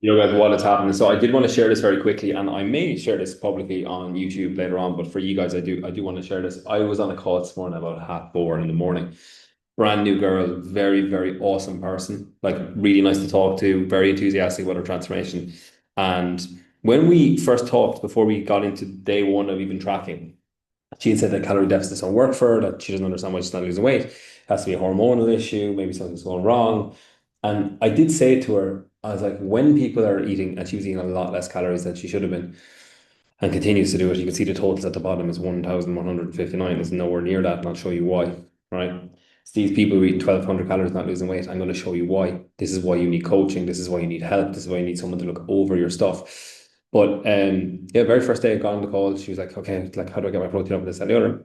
You know, guys, what is happening. So I did want to share this very quickly, and I may share this publicly on YouTube later on. But for you guys, I do want to share this. I was on a call this morning about 4:30 in the morning. Brand new girl, very, very awesome person. Like really nice to talk to, very enthusiastic about her transformation. And when we first talked before we got into day one of even tracking, she had said that calorie deficits don't work for her, that she doesn't understand why she's not losing weight. It has to be a hormonal issue, maybe something's going wrong. And I did say to her, I was like, when people are eating, and she was eating a lot less calories than she should have been, and continues to do it, you can see the totals at the bottom is 1,159. It's nowhere near that, and I'll show you why, right? It's these people who eat 1,200 calories not losing weight. I'm going to show you why. This is why you need coaching. This is why you need help. This is why you need someone to look over your stuff. But yeah, very first day I got on the call, she was like, okay, like, how do I get my protein up, this, and the other?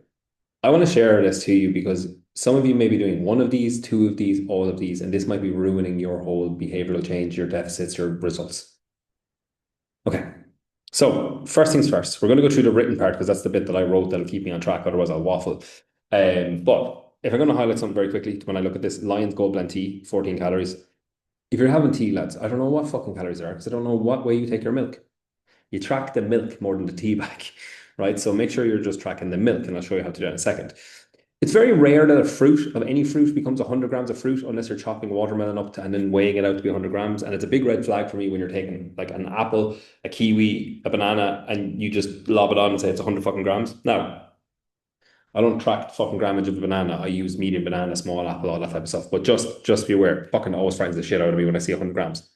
I want to share this to you because some of you may be doing one of these, two of these, all of these, and this might be ruining your whole behavioral change, your deficits, your results. Okay. So first things first, we're going to go through the written part because that's the bit that I wrote that'll keep me on track. Otherwise, I'll waffle. But if I'm going to highlight something very quickly, when I look at this Lions Gold Blend tea, 14 calories. If you're having tea, lads, I don't know what fucking calories are because I don't know what way you take your milk. You track the milk more than the tea bag, right? So make sure you're just tracking the milk, and I'll show you how to do that in a second. It's very rare that a fruit of any fruit becomes 100 grams of fruit unless you're chopping watermelon up to, and then weighing it out to be 100 grams. And it's a big red flag for me when you're taking like an apple, a kiwi, a banana, and you just lob it on and say it's 100 fucking grams. Now, I don't track fucking grammage of a banana. I use medium banana, small apple, all that type of stuff. But just be aware, fucking always frightens the shit out of me when I see 100 grams.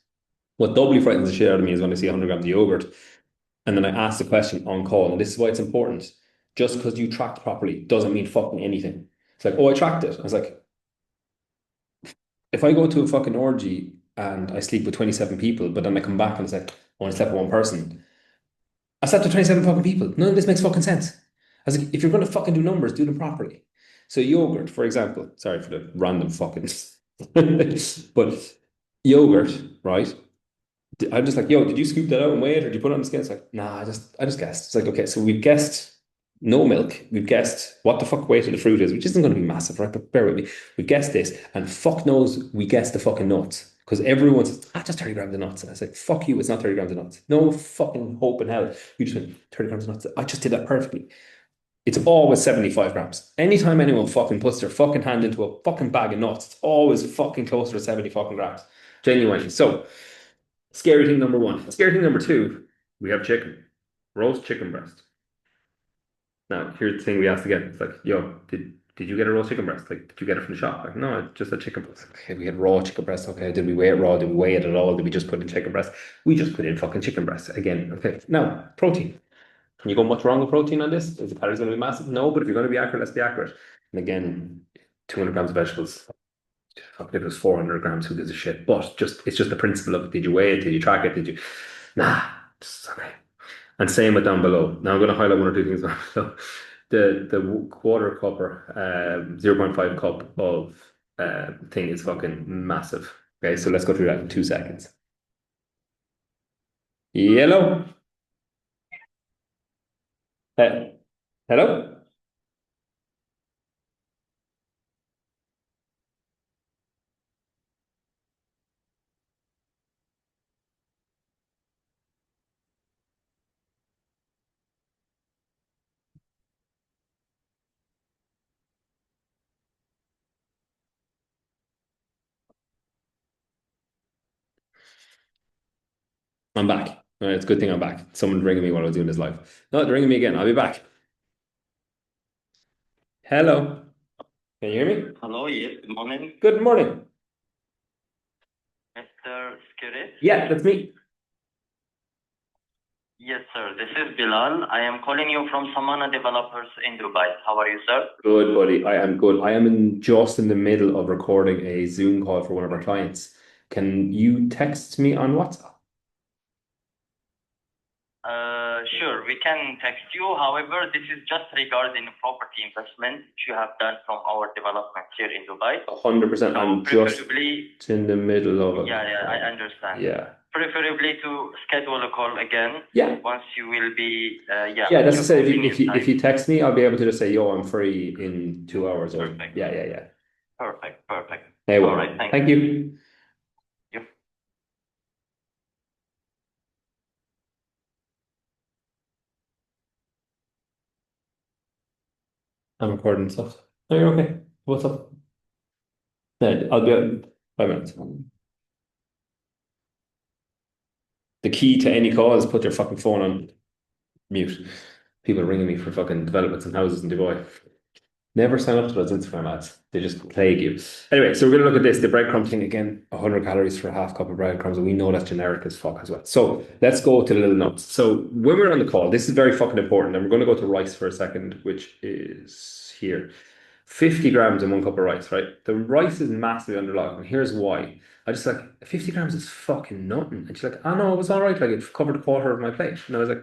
What doubly frightens the shit out of me is when I see 100 grams of yogurt and then I ask the question on call, and this is why it's important. Just because you tracked properly doesn't mean fucking anything. It's like, oh, I tracked it. I was like, if I go to a fucking orgy and I sleep with 27 people, but then I come back and it's like, I only slept with one person. I slept with 27 fucking people. None of this makes fucking sense. I was like, if you're going to fucking do numbers, do them properly. So yogurt, for example, sorry for the random fucking, but yogurt, right? I'm just like, yo, did you scoop that out and weigh it, or did you put it on the scale? It's like, nah, I just guessed. It's like, okay, so we've guessed no milk. We've guessed what the fuck weight of the fruit is, which isn't going to be massive, right? But bear with me. We've guessed this, and fuck knows we guessed the fucking nuts. Because everyone says, just 30 grams of nuts. And I said, fuck you, it's not 30 grams of nuts. No fucking hope in hell. You just went 30 grams of nuts. I just did that perfectly. It's always 75 grams. Anytime anyone fucking puts their fucking hand into a fucking bag of nuts, it's always fucking closer to 70 fucking grams. Genuinely. So, scary thing number one. Scary thing number two, we have chicken. Roast chicken breast. Now, here's the thing we asked again. It's like, yo, did you get a roast chicken breast? Like, did you get it from the shop? Like, no, just a chicken breast. Okay, we had raw chicken breast. Okay, did we weigh it raw? Did we weigh it at all? Did we just put in chicken breast? We just put in fucking chicken breast. Again, okay. Now, protein. Can you go much wrong with protein on this? Is the calories going to be massive? No, but if you're going to be accurate, let's be accurate. And again, 200 grams of vegetables. Fuck, if it was 400 grams, who gives a shit? But just it's just the principle of did you weigh it? Did you track it? Did you? Nah, okay. And same with down below. Now I'm going to highlight one or two things. So the quarter cup or 0.5 cup of thing is fucking massive. Okay, so let's go through that in 2 seconds. Yellow. Hello? I'm back. All right, it's a good thing I'm back. Someone ringing me while I was doing this live. No, they're ringing me again. I'll be back. Hello. Can you hear me? Hello, yes, good morning, Good morning. Mr. Skirret. Yeah, that's me. Yes, sir. This is Bilal. I am calling you from Samana Developers in Dubai. How are you, sir? Good, buddy. I am good. I am just in the middle of recording a Zoom call for one of our clients. Can you text me on WhatsApp? Sure, we can text you. However, this is just regarding property investment which you have done from our development here in Dubai. 100%. So I'm just preferably, in the middle of yeah, it. I understand. Yeah. Preferably to schedule a call again Yeah. once you will be, Yeah, that's to your say, convenient if you time. text me, I'll be able to just say, yo, I'm free in 2 hours or Perfect. yeah. Perfect. Hey, All well, right, thank thank you. you. I'm recording stuff. Are you okay? What's up? Yeah, I'll be out in 5 minutes. The key to any call is put your fucking phone on mute. People ringing me for fucking developments and houses in Dubai. Never sign up to those Instagram ads. They just plague you. Anyway, so we're going to look at this. The breadcrumb thing again, 100 calories for a half cup of breadcrumbs. And we know that's generic as fuck as well. So let's go to the little notes. So when we're on the call, this is very fucking important. And we're going to go to rice for a second, which is here. 50 grams in one cup of rice, right? The rice is massively underlocked. And here's why. I just like, 50 grams is fucking nothing. And she's like, oh no, it was all right. Like it covered a quarter of my plate. And I was like,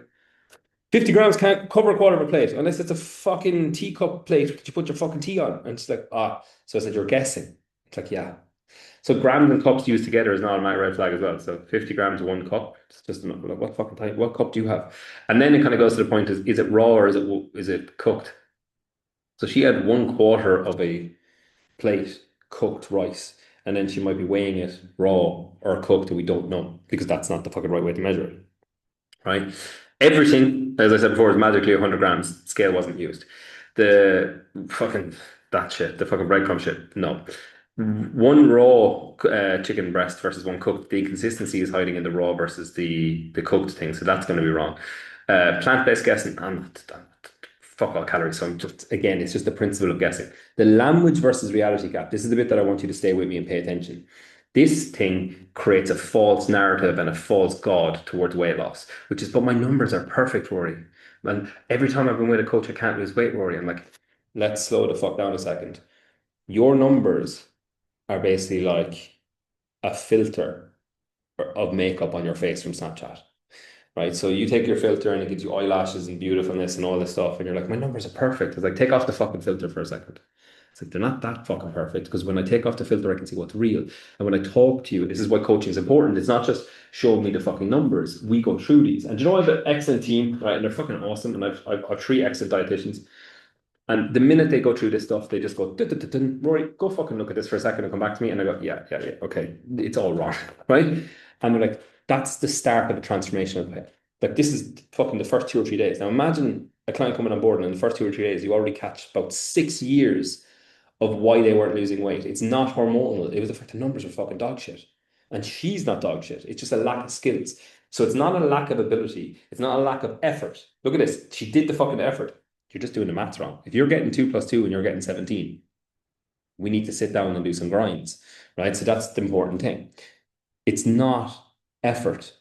50 grams can't cover a quarter of a plate unless it's a fucking teacup plate that you put your fucking tea on. And it's like, ah. So I said, you're guessing. It's like, yeah. So grams and cups used together is not my red flag as well. So 50 grams one cup. It's just enough. Like, what fucking type? What cup do you have? And then it kind of goes to the point is it raw or is it cooked? So she had one quarter of a plate cooked rice. And then she might be weighing it raw or cooked, and we don't know because that's not the fucking right way to measure it, right? Everything, as I said before, is magically 100 grams. Scale wasn't used. The fucking, that shit, the fucking breadcrumb shit, no. One raw chicken breast versus one cooked, the inconsistency is hiding in the raw versus the cooked thing, so that's going to be wrong. Plant-based guessing, fuck all calories. So I'm just, again, it's just the principle of guessing. The language versus reality gap. This is the bit that I want you to stay with me and pay attention. This thing creates a false narrative and a false god towards weight loss, which is, but my numbers are perfect, Rory. And every time I've been with a coach, I can't lose weight, Rory. I'm like, let's slow the fuck down a second. Your numbers are basically like a filter of makeup on your face from Snapchat, right? So you take your filter and it gives you eyelashes and beautifulness and all this stuff, and you're like, my numbers are perfect. It's like, take off the fucking filter for a second. It's like, they're not that fucking perfect because when I take off the filter, I can see what's real. And when I talk to you, this is why coaching is important. It's not just show me the fucking numbers. We go through these. And do you know, I have an excellent team, right? And they're fucking awesome. And I've three excellent dietitians. And the minute they go through this stuff, they just go, "Dun, dun, dun, dun. Rory, go fucking look at this for a second and come back to me." And I go, yeah, yeah, yeah, okay. It's all wrong, right? And they're like, that's the start of a transformation of it. Like, this is fucking the first 2 or 3 days. Now, imagine a client coming on board and in the first 2 or 3 days, you already catch about 6 years of why they weren't losing weight. It's not hormonal. It was the fact the numbers are fucking dog shit. And she's not dog shit. It's just a lack of skills. So it's not a lack of ability. It's not a lack of effort. Look at this. She did the fucking effort. You're just doing the maths wrong. If you're getting 2 plus 2 and you're getting 17, we need to sit down and do some grinds, right? So that's the important thing. It's not effort.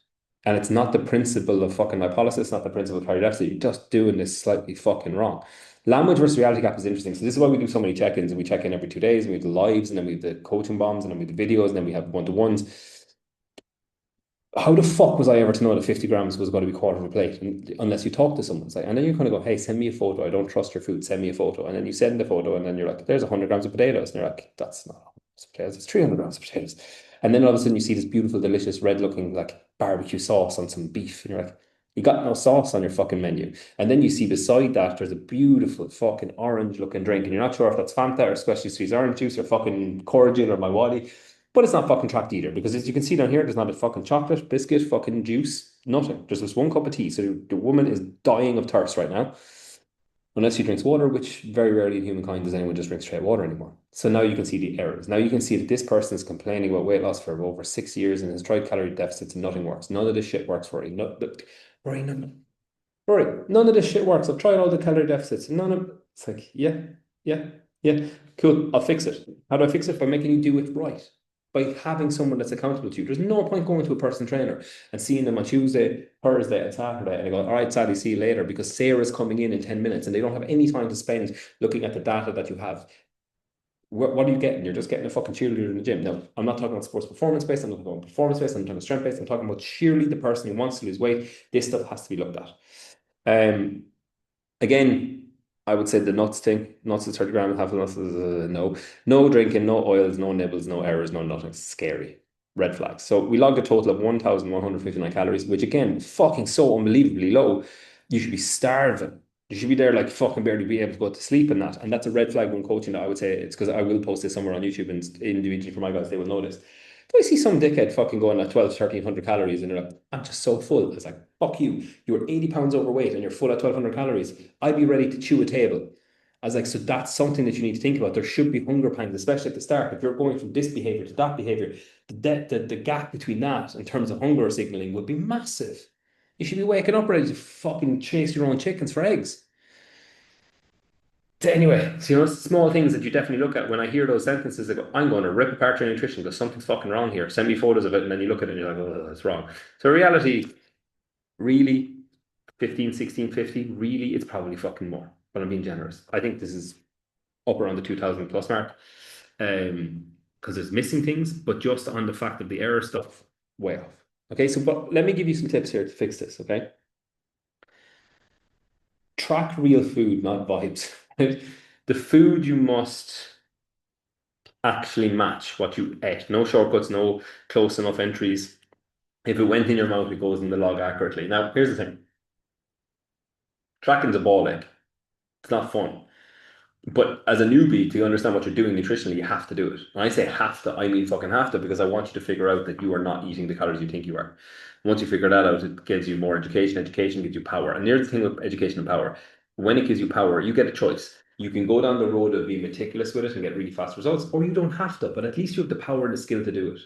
And it's not the principle of fucking lipolysis, not the principle of calorie deficit. You're just doing this slightly fucking wrong. Language versus reality gap is interesting. So this is why we do so many check-ins, and we check in every 2 days, and we have the lives, and then we have the coaching bombs, and then we have the videos, and then we have one-to-ones. How the fuck was I ever to know that 50 grams was going to be quarter of a plate? Unless you talk to someone. It's like, and then you kind of go, hey, send me a photo. I don't trust your food. Send me a photo. And then you send the photo, and then you're like, there's 100 grams of potatoes. And you're like, that's not 100 grams of potatoes. It's 300 grams of potatoes. And then all of a sudden you see this beautiful, delicious, red looking like barbecue sauce on some beef. And you're like, you got no sauce on your fucking menu. And then you see beside that, there's a beautiful fucking orange looking drink. And you're not sure if that's Fanta or specially squeezed orange juice or fucking Cordial or my Wadi. But it's not fucking tracked either because as you can see down here, there's not a fucking chocolate, biscuit, fucking juice, nothing. There's just one cup of tea. So the woman is dying of thirst right now, unless she drinks water, which very rarely in humankind does anyone just drink straight water anymore. So now you can see the errors. Now you can see that this person is complaining about weight loss for over 6 years and has tried calorie deficits and nothing works. None of this shit works for you. No, Rory, none of this shit works. I've tried all the calorie deficits. None of it's like, yeah, yeah, yeah, cool. I'll fix it. How do I fix it? By making you do it right. By having someone that's accountable to you. There's no point going to a personal trainer and seeing them on Tuesday, Thursday, and Saturday, and they go, all right, Sally, see you later, because Sarah's coming in 10 minutes and they don't have any time to spend looking at the data that you have. What are you getting? You're just getting a fucking cheerleader in the gym. No, I'm not talking about sports performance based. I'm not talking about performance based. I'm talking about strength based. I'm talking about sheerly the person who wants to lose weight. This stuff has to be looked at. Again, I would say the nuts thing, nuts is 30 grams, half of nuts is no. No drinking, no oils, no nibbles, no errors, no nothing. Scary. Red flags. So we logged a total of 1,159 calories, which again, fucking so unbelievably low. You should be starving. You should be there like fucking barely be able to go to sleep in that. And that's a red flag when coaching that I would say it's because I will post this somewhere on YouTube and individually for my guys, they will notice. Do I see some dickhead fucking going at 12, 1,300 calories and they're like, I'm just so full. It's like, fuck you. You were 80 pounds overweight and you're full at 1,200 calories. I'd be ready to chew a table. I was like, so that's something that you need to think about. There should be hunger pangs, especially at the start. If you're going from this behavior to that behavior, the gap between that in terms of hunger signaling would be massive. You should be waking up ready to fucking chase your own chickens for eggs. So anyway, so small things that you definitely look at when I hear those sentences. I go, I'm going to rip apart your nutrition because something's fucking wrong here. Send me photos of it, and then you look at it and you're like, oh, that's wrong. So reality, really, 15, 16, 50, really, it's probably fucking more. But I'm being generous. I think this is up around the 2000 plus mark. Because there's missing things, but just on the fact of the error stuff, way off. Okay, so but let me give you some tips here to fix this. Okay, track real food, not vibes. The food you must actually match what you ate. No shortcuts, no close enough entries. If it went in your mouth, it goes in the log accurately. Now, here's the thing: tracking's a ball ache. It's not fun. But as a newbie, to understand what you're doing nutritionally, you have to do it. When I say have to, I mean fucking have to, because I want you to figure out that you are not eating the calories you think you are. Once you figure that out, it gives you more education. Education gives you power. And here's the thing with education and power. When it gives you power, you get a choice. You can go down the road of being meticulous with it and get really fast results, or you don't have to, but at least you have the power and the skill to do it.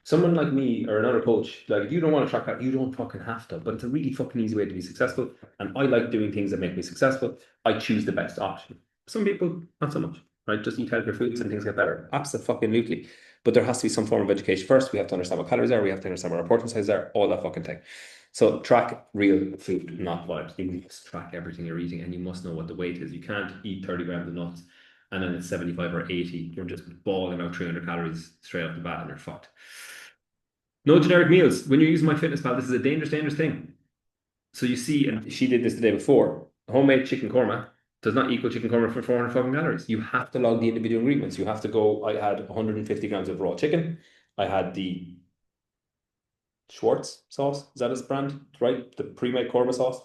Someone like me or another coach, like if you don't want to track that, you don't fucking have to. But it's a really fucking easy way to be successful. And I like doing things that make me successful. I choose the best option. Some people, not so much, right? Just eat healthier foods and things get better. Absolutely. But there has to be some form of education first. We have to understand what calories are. We have to understand what our portion sizes are. All that fucking thing. So track real food, not vibes. You must track everything you're eating, and you must know what the weight is. You can't eat 30 grams of nuts and then it's 75 or 80. You're just balling out 300 calories straight off the bat, and you're fucked. No generic meals. When you're using MyFitnessPal, this is a dangerous thing. So you see, and she did this the day before, homemade chicken korma does not equal chicken korma for 400 fucking calories. You have to log the individual ingredients. You have to go, I had 150 grams of raw chicken. I had the Schwartz sauce. Is that his brand? Right? The pre-made korma sauce.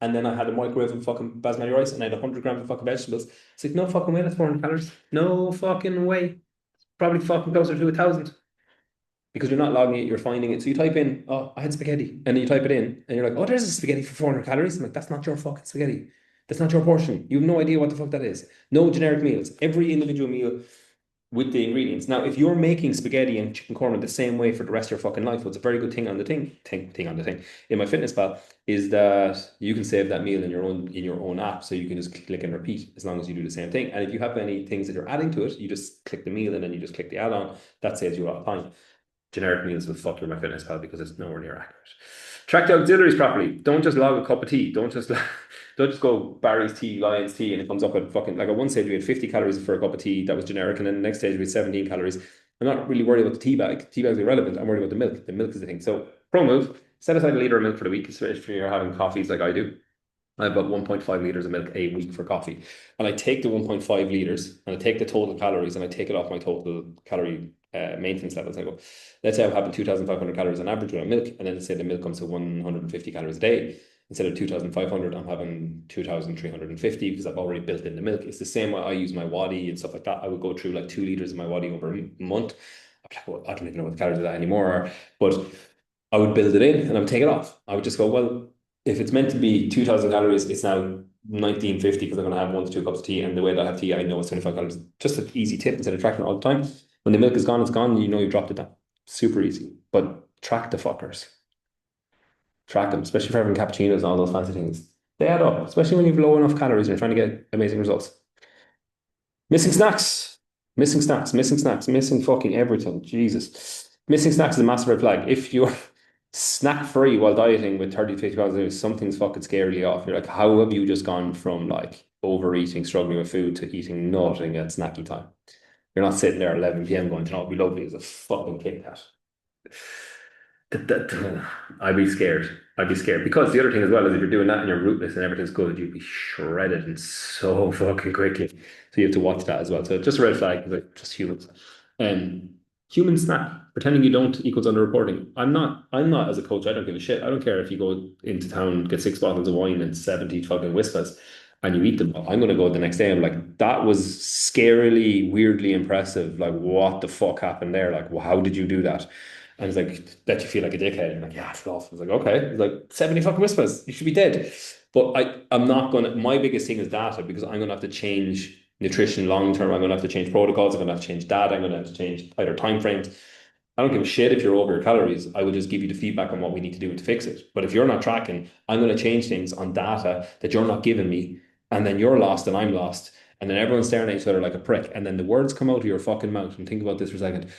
And then I had a microwave of fucking basmati rice and I had 100 grams of fucking vegetables. It's like, no fucking way, that's 400 calories. No fucking way. Probably fucking closer to 1,000 because you're not logging it, you're finding it. So you type in, oh, I had spaghetti, and then you type it in, and you're like, oh, there's a spaghetti for 400 calories. I'm like, that's not your fucking spaghetti. That's not your portion. You have no idea what the fuck that is. No generic meals. Every individual meal with the ingredients. Now, if you're making spaghetti and chicken korma the same way for the rest of your fucking life, what's a very good thing on the thing on the thing in MyFitnessPal is that you can save that meal in your own app, so you can just click and repeat as long as you do the same thing. And if you have any things that you're adding to it, you just click the meal and then you just click the add-on. That saves you a lot of time. Generic meals will fuck your MyFitnessPal because it's nowhere near accurate. Track the auxiliaries properly. Don't just log a cup of tea. Don't just go Barry's tea, Lion's tea, and it comes up at fucking like at one stage we had 50 calories for a cup of tea that was generic, and then the next stage we had 17 calories. I'm not really worried about the tea bag. Tea bag's irrelevant. I'm worried about the milk. The milk is the thing. So pro move, set aside a liter of milk for the week, especially if you're having coffees like I do. I have about 1.5 liters of milk a week for coffee. And I take the 1.5 liters and I take the total calories and I take it off my total calorie maintenance levels. I go, let's say I'm having 2,500 calories on average with my milk. And then let's say the milk comes to 150 calories a day. Instead of 2,500, I'm having 2,350 because I've already built in the milk. It's the same way I use my wadi and stuff like that. I would go through like 2 liters of my wadi over a month. I'm like, well, I don't even know what the calories of that anymore. But I would build it in and I would take it off. I would just go, well, if it's meant to be 2,000 calories, it's now 1950 because I'm going to have 1 to 2 cups of tea. And the way that I have tea, I know it's 25 calories. Just an easy tip instead of tracking it all the time. When the milk is gone, it's gone. You know you dropped it down. Super easy. But track the fuckers. Track them, especially for having cappuccinos and all those fancy things. They add up, especially when you've low enough calories and you're trying to get amazing results. Missing snacks. Missing snacks. Missing snacks. Missing fucking everything. Jesus. Missing snacks is a massive red flag. If you're snack free while dieting with 30 to 50 pounds, something's fucking scarily off. You're like, how have you just gone from like overeating, struggling with food to eating nothing at snacky time? You're not sitting there at 11 p.m. going, you know, it'd be lovely as a fucking Kit Kat. I'd be scared. I'd be scared because the other thing as well is if you're doing that and you're rootless and everything's good, you'd be shredded and so fucking quickly. So you have to watch that as well. So just a red flag, like just humans. Um, human snack, pretending you don't equals underreporting. I'm not as a coach, I don't give a shit. I don't care if you go into town, get 6 bottles of wine and 70 fucking whiskas and you eat them. I'm gonna go the next day. I'm like, that was scarily, weirdly impressive. Like, what the fuck happened there? Like, well, how did you do that? And it's like, that you feel like a dickhead. And I'm like, yeah, it's off. I was like, okay. It's like 70 fucking whispers. You should be dead. But I'm not gonna. My biggest thing is data because I'm gonna have to change nutrition long term. I'm gonna have to change protocols. I'm gonna have to change data. I'm gonna have to change either time frames. I don't give a shit if you're over your calories. I will just give you the feedback on what we need to do to fix it. But if you're not tracking, I'm going to change things on data that you're not giving me, and then you're lost and I'm lost, and then everyone's staring at each other like a prick, and then the words come out of your fucking mouth. And think about this for a second: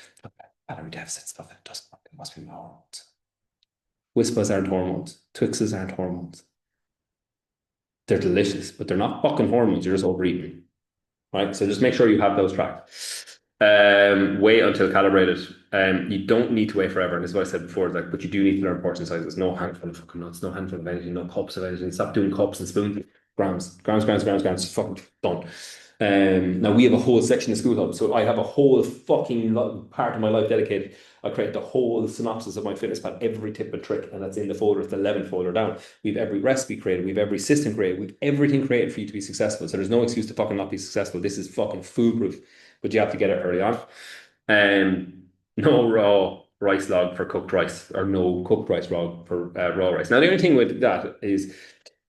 calorie deficit stuff. It doesn't. It must be hormones. Wispas aren't hormones. Twixes aren't hormones. They're delicious, but they're not fucking hormones. You're just overeating, right? So just make sure you have those tracked. Wait until calibrated. You don't need to wait forever. And this is what I said before, like, but you do need to learn portion sizes. No handful of fucking nuts, no handful of anything, no cups of anything. Stop doing cups and spoons. Grams, grams, grams, grams, grams. Just fucking done. Now we have a whole section of School Hub, so I have a whole fucking part of my life dedicated. I create the whole synopsis of my fitness pal, every tip and trick, and that's in the folder. It's the 11th folder down. We've every recipe created, we've every system created, we've everything created for you to be successful. So there's no excuse to fucking not be successful. This is fucking foolproof, but you have to get it early on. No raw rice log for cooked rice, or no cooked rice raw for raw rice. Now the only thing with that is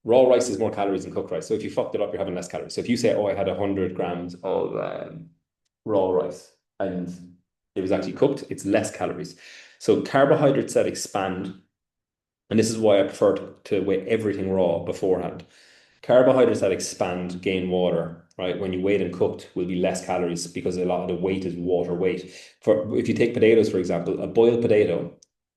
raw rice is more calories than cooked rice. So if you fucked it up, you're having less calories. So if you say, "Oh, I had 100 grams of raw rice," and it was actually cooked, it's less calories. So carbohydrates that expand, and this is why I prefer to weigh everything raw beforehand. Carbohydrates that expand gain water, right? When you weigh them cooked, will be less calories because a lot of the weight is water weight. For if you take potatoes, for example, a boiled potato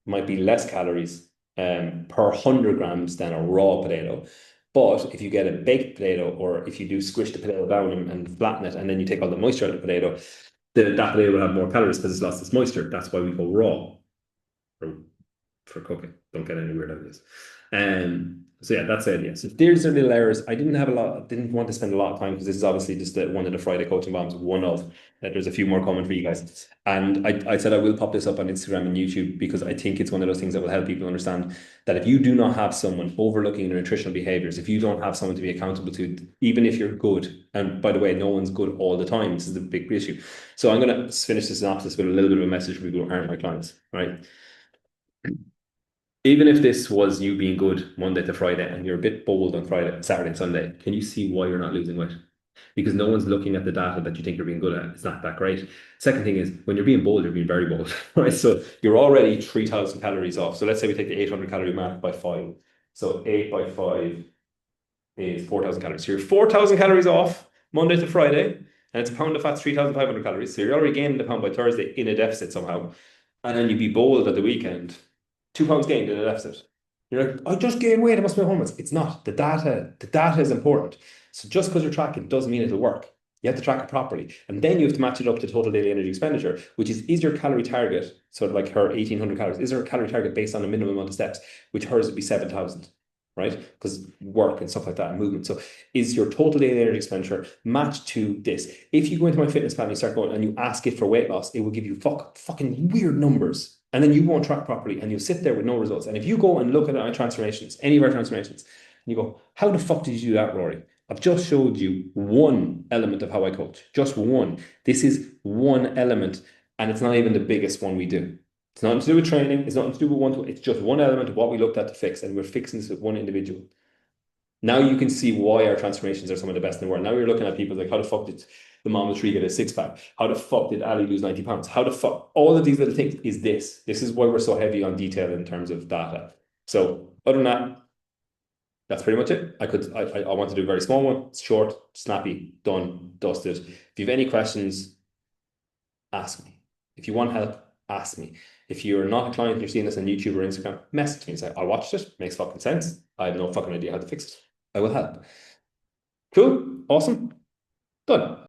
might be less calories per 100 grams than a raw potato. But if you get a baked potato, or if you do squish the potato down and flatten it, and then you take all the moisture out of the potato, that potato will have more calories because it's lost its moisture. That's why we go raw for cooking. Don't get any weird ideas. So yeah, that's it. Yeah. So there's a little errors. I didn't have a lot. Didn't want to spend a lot of time because this is obviously just one of the Friday coaching bombs. One of there's a few more coming for you guys. And I said I will pop this up on Instagram and YouTube because I think it's one of those things that will help people understand that if you do not have someone overlooking your nutritional behaviors, if you don't have someone to be accountable to, even if you're good, and by the way, no one's good all the time. This is a big issue. So I'm going to finish this synopsis with a little bit of a message for people who aren't my clients, right? Even if this was you being good Monday to Friday and you're a bit bold on Friday, Saturday, and Sunday, can you see why you're not losing weight? Because no one's looking at the data that you think you're being good at. It's not that great. Second thing is, when you're being bold, you're being very bold, right? So you're already 3,000 calories off. So let's say we take the 800 calorie mark by five. So 8 by 5 is 4,000 calories. So you're 4,000 calories off Monday to Friday, and it's a pound of fat, 3,500 calories. So you're already gaining the pound by Thursday in a deficit somehow. And then you'd be bold at the weekend, 2 pounds gained in a deficit. You're like, I just gained weight, it must be hormones. It's not. The data is important. So just because you're tracking doesn't mean it'll work. You have to track it properly. And then you have to match it up to total daily energy expenditure, which is your calorie target, sort of like her 1,800 calories, is there a calorie target based on a minimum amount of steps, which hers would be 7,000, right? Because work and stuff like that and movement. So is your total daily energy expenditure matched to this? If you go into my fitness plan and you start going and you ask it for weight loss, it will give you fucking weird numbers. And then you won't track properly and you'll sit there with no results. And if you go and look at our transformations, any of our transformations, and you go, how the fuck did you do that, Rory? I've just showed you one element of how I coach, just one. This is one element, and it's not even the biggest one we do. It's nothing to do with training. It's nothing to do with one. It's just one element of what we looked at to fix, and we're fixing this with one individual. Now you can see why our transformations are some of the best in the world. Now you're looking at people like, how the fuck did the Model 3 get a six pack? How the fuck did Ali lose 90 pounds? How the fuck? All of these little things is this. This is why we're so heavy on detail in terms of data. So other than that, that's pretty much it. I want to do a very small one. It's short, snappy, done, dusted. If you have any questions, ask me. If you want help, ask me. If you're not a client and you're seeing this on YouTube or Instagram, message me and say, I watched it, makes fucking sense. I have no fucking idea how to fix it. I will help. Cool, awesome, done.